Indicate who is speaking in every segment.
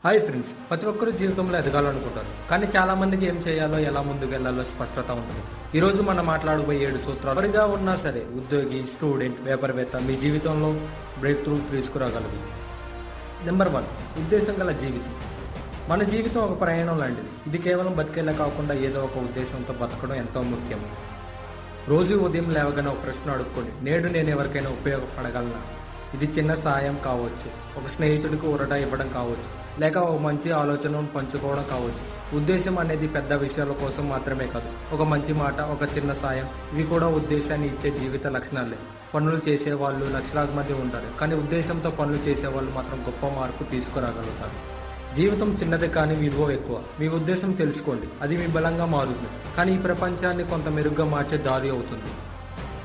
Speaker 1: Hi friends, ప్రతి ఒక్కరూ జీవితంలో ఎదగాలనుకుంటారు. కానీ చాలా మందికి ఏం చేయాలో, ఎలా ముందుకు వెళ్లాలో స్పష్టత ఉంటుంది. ఈ రోజు మనం మాట్లాడబోయే 7 సూత్రాలు ఎవరిగా ఉన్నా సరే, ఉద్యోగి, స్టూడెంట్, వ్యాపారవేత్త, మీ జీవితంలో బ్రేక్ త్రూ తీసుకురాగలవి. నెంబర్ 1, ఉద్దేశం గల జీవితం. మన జీవితం ఒక ప్రయాణం లాంటిది. ఇది కేవలం బతికేలా కాకుండా ఏదో ఒక ఉద్దేశంతో బతకడం ఎంతో ముఖ్యం. రోజు ఉదయం లేవగానే ఒక ప్రశ్న అడుక్కోండి, నేడు నేను ఎవరికైనా ఉపయోగపడగలనా? ఇది చిన్న సాయం కావచ్చు, ఒక స్నేహితుడికి ఊరట ఇవ్వడం కావచ్చు, లేక ఒక మంచి ఆలోచనను పంచుకోవడం కావచ్చు. ఉద్దేశం అనేది పెద్ద విషయాల కోసం మాత్రమే కాదు, ఒక మంచి మాట, ఒక చిన్న సాయం, ఇవి కూడా ఉద్దేశాన్ని ఇచ్చే జీవిత లక్షణాలే. పనులు చేసేవాళ్ళు లక్షలాది మంది ఉంటారు, కానీ ఉద్దేశంతో పనులు చేసేవాళ్ళు మాత్రం గొప్ప మార్పు తీసుకురాగలుగుతారు. జీవితం చిన్నదే కానీ విలువ ఎక్కువ. మీ ఉద్దేశం తెలుసుకోండి, అది మీ బలంగా మారుతుంది, కానీ ఈ ప్రపంచాన్ని కొంత మెరుగ్గా మార్చే దారి అవుతుంది.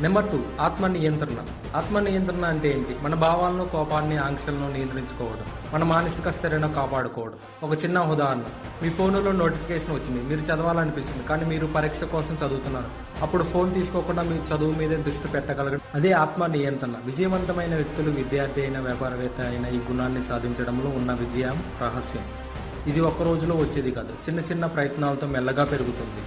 Speaker 1: నెంబర్ 2, ఆత్మ నియంత్రణ. ఆత్మ నియంత్రణ అంటే ఏంటి? మన భావాలను, కోపాన్ని, ఆంక్షలను నియంత్రించుకోవడం, మన మానసిక స్థిరను కాపాడుకోవడం. ఒక చిన్న ఉదాహరణ, మీ ఫోన్లో నోటిఫికేషన్ వచ్చింది, మీరు చదవాలనిపిస్తుంది, కానీ మీరు పరీక్ష కోసం చదువుతున్నారు. అప్పుడు ఫోన్ తీసుకోకుండా మీ చదువు మీద దృష్టి పెట్టగలగడం, అదే ఆత్మ నియంత్రణ. విజయవంతమైన వ్యక్తులు, విద్యార్థి అయిన, వ్యాపారవేత్త అయిన ఈ గుణాన్ని సాధించడంలో ఉన్న విజయం రహస్యం. ఇది ఒక్క రోజులో వచ్చేది కాదు, చిన్న చిన్న ప్రయత్నాలతో మెల్లగా పెరుగుతుంది.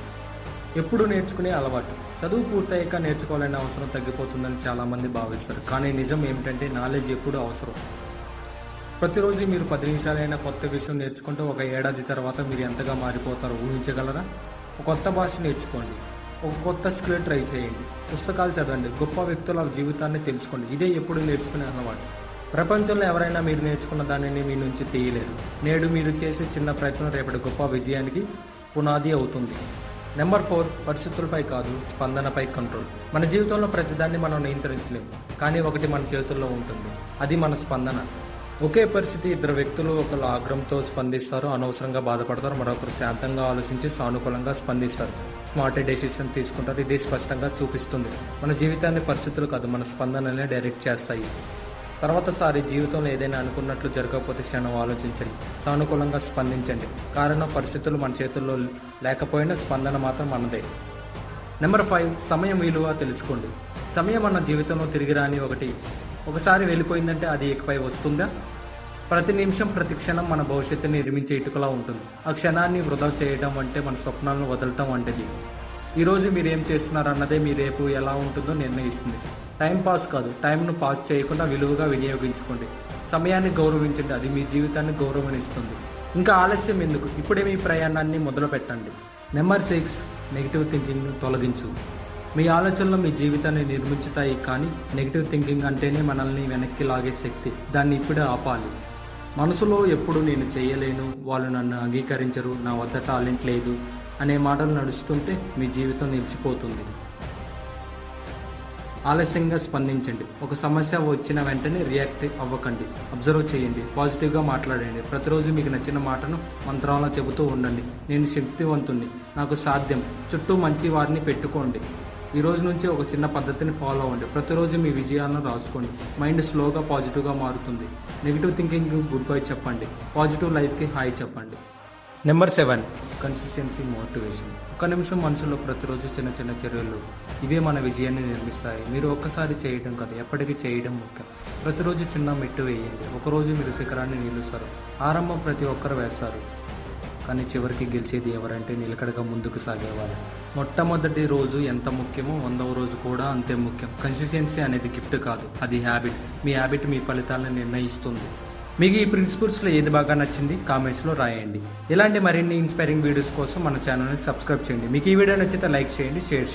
Speaker 1: ఎప్పుడు నేర్చుకునే అలవాటు. చదువు పూర్తయ్యాక నేర్చుకోవాలనే అవసరం తగ్గిపోతుందని చాలామంది భావిస్తారు, కానీ నిజం ఏమిటంటే నాలెడ్జ్ ఎప్పుడు అవసరం. ప్రతిరోజు మీరు 10 నిమిషాలైనా కొత్త విషయం నేర్చుకుంటే ఒక ఏడాది తర్వాత మీరు ఎంతగా మారిపోతారో ఊహించగలరా? ఒక కొత్త భాష నేర్చుకోండి, ఒక కొత్త స్కిల్ ట్రై చేయండి, పుస్తకాలు చదవండి, గొప్ప వ్యక్తుల జీవితాన్ని తెలుసుకోండి. ఇదే ఎప్పుడు నేర్చుకునే అలవాటు. ప్రపంచంలో ఎవరైనా మీరు నేర్చుకున్న దానిని మీ నుంచి తీయలేరు. నేడు మీరు చేసే చిన్న ప్రయత్నం రేపటి గొప్ప విజయానికి పునాది అవుతుంది. నెంబర్ 4, పరిస్థితులపై కాదు, స్పందనపై కంట్రోల్. మన జీవితంలో ప్రతిదాన్ని మనం నియంత్రించలేము, కానీ ఒకటి మన చేతుల్లో ఉంటుంది, అది మన స్పందన. ఒకే పరిస్థితి, ఇద్దరు వ్యక్తులు, ఒకరు ఆగ్రహంతో స్పందిస్తారు, అనవసరంగా బాధపడతారు, మరొకరు శాంతంగా ఆలోచించి సానుకూలంగా స్పందిస్తారు, స్మార్ట్ డెసిషన్ తీసుకుంటారు. ఇది స్పష్టంగా చూపిస్తుంది మన జీవితాన్ని పరిస్థితులు కాదు, మన స్పందనలనే డైరెక్ట్ చేస్తాయి. తర్వాతసారి జీవితంలో ఏదైనా అనుకున్నట్లు జరగకపోతే క్షణం ఆలోచించండి, సానుకూలంగా స్పందించండి. కారణం పరిస్థితులు మన చేతుల్లో లేకపోయినా స్పందన మాత్రం మనదే. నెంబర్ 5, సమయం విలువ తెలుసుకోండి. సమయం మన జీవితంలో తిరిగి రాని ఒకసారి వెళ్ళిపోయిందంటే అది ఇకపై వస్తుందా? ప్రతి నిమిషం, ప్రతి క్షణం మన భవిష్యత్తుని నిర్మించే ఇటుకలా ఉంటుంది. ఆ క్షణాన్ని వృధా చేయడం అంటే మన స్వప్నాలను వదలటం వంటిది. ఈరోజు మీరు ఏం చేస్తున్నారు అన్నదే మీ రేపు ఎలా ఉంటుందో నిర్ణయిస్తుంది. టైం పాస్ కాదు, టైంను పాస్ చేయకుండా విలువగా వినియోగించుకోండి. సమయాన్ని గౌరవించండి, అది మీ జీవితాన్ని గౌరవనిస్తుంది. ఇంకా ఆలస్యం ఎందుకు? ఇప్పుడే మీ ప్రయాణాన్ని మొదలు పెట్టండి. నెంబర్ 6, నెగిటివ్ థింకింగ్ను తొలగించు. మీ ఆలోచనలు మీ జీవితాన్ని నిర్మించుతాయి, కానీ నెగిటివ్ థింకింగ్ అంటేనే మనల్ని వెనక్కి లాగే శక్తి. దాన్ని ఇప్పుడే ఆపాలి. మనసులో ఎప్పుడు నేను చేయలేను, వాళ్ళు నన్ను అంగీకరించరు, నా వద్ద టాలెంట్ లేదు అనే మాటలు నడుస్తుంటే మీ జీవితం నిలిచిపోతుంది. ఆలస్యంగా స్పందించండి. ఒక సమస్య వచ్చిన వెంటనే రియాక్ట్ అవ్వకండి. అబ్జర్వ్ చేయండి, పాజిటివ్గా మాట్లాడండి. ప్రతిరోజు మీకు నచ్చిన మాటను మంత్రాలను చెబుతూ ఉండండి. నేను శక్తివంతుణ్ణి, నాకు సాధ్యం. చుట్టూ మంచి వారిని పెట్టుకోండి. ఈ రోజు నుంచి ఒక చిన్న పద్ధతిని ఫాలో అవ్వండి. ప్రతిరోజు మీ విజయాలను రాసుకోండి. మైండ్ స్లోగా పాజిటివ్గా మారుతుంది. నెగిటివ్ థింకింగ్ గుడ్ బై చెప్పండి, పాజిటివ్ లైఫ్కి హాయ్ చెప్పండి. Number 7, consistency motivation. ఒక నిమిషం మనసులో ప్రతిరోజు చిన్న చిన్న చర్యలు, ఇవే మన విజయాన్ని నిర్మిస్తాయి. మీరు ఒక్కసారి చేయడం కాదు, ఎప్పటికీ చేయడం ముఖ్యం. ప్రతిరోజు చిన్న మెట్టు వేయండి. ఒకరోజు మీరు శిఖరాన్ని నిలుస్తారు. ఆరంభం ప్రతి ఒక్కరు వేస్తారు, కానీ చివరికి గెలిచేది ఎవరంటే నిలకడగా ముందుకు సాగేవారు. మొట్టమొదటి రోజు ఎంత ముఖ్యమో 100వ రోజు కూడా అంతే ముఖ్యం. కన్సిస్టెన్సీ అనేది గిఫ్ట్ కాదు, అది హ్యాబిట్. మీ హ్యాబిట్ మీ ఫలితాలను నిర్ణయిస్తుంది. మీకు ఈ ప్రిన్సిపల్స్లో ఏది బాగా నచ్చింది కామెంట్స్లో రాయండి. ఇలాంటి మరిన్ని ఇన్స్పైరింగ్ వీడియోస్ కోసం మన ఛానల్ని సబ్స్క్రైబ్ చేయండి. మీకు ఈ వీడియో నచ్చితే లైక్ చేయండి, షేర్ చేయండి.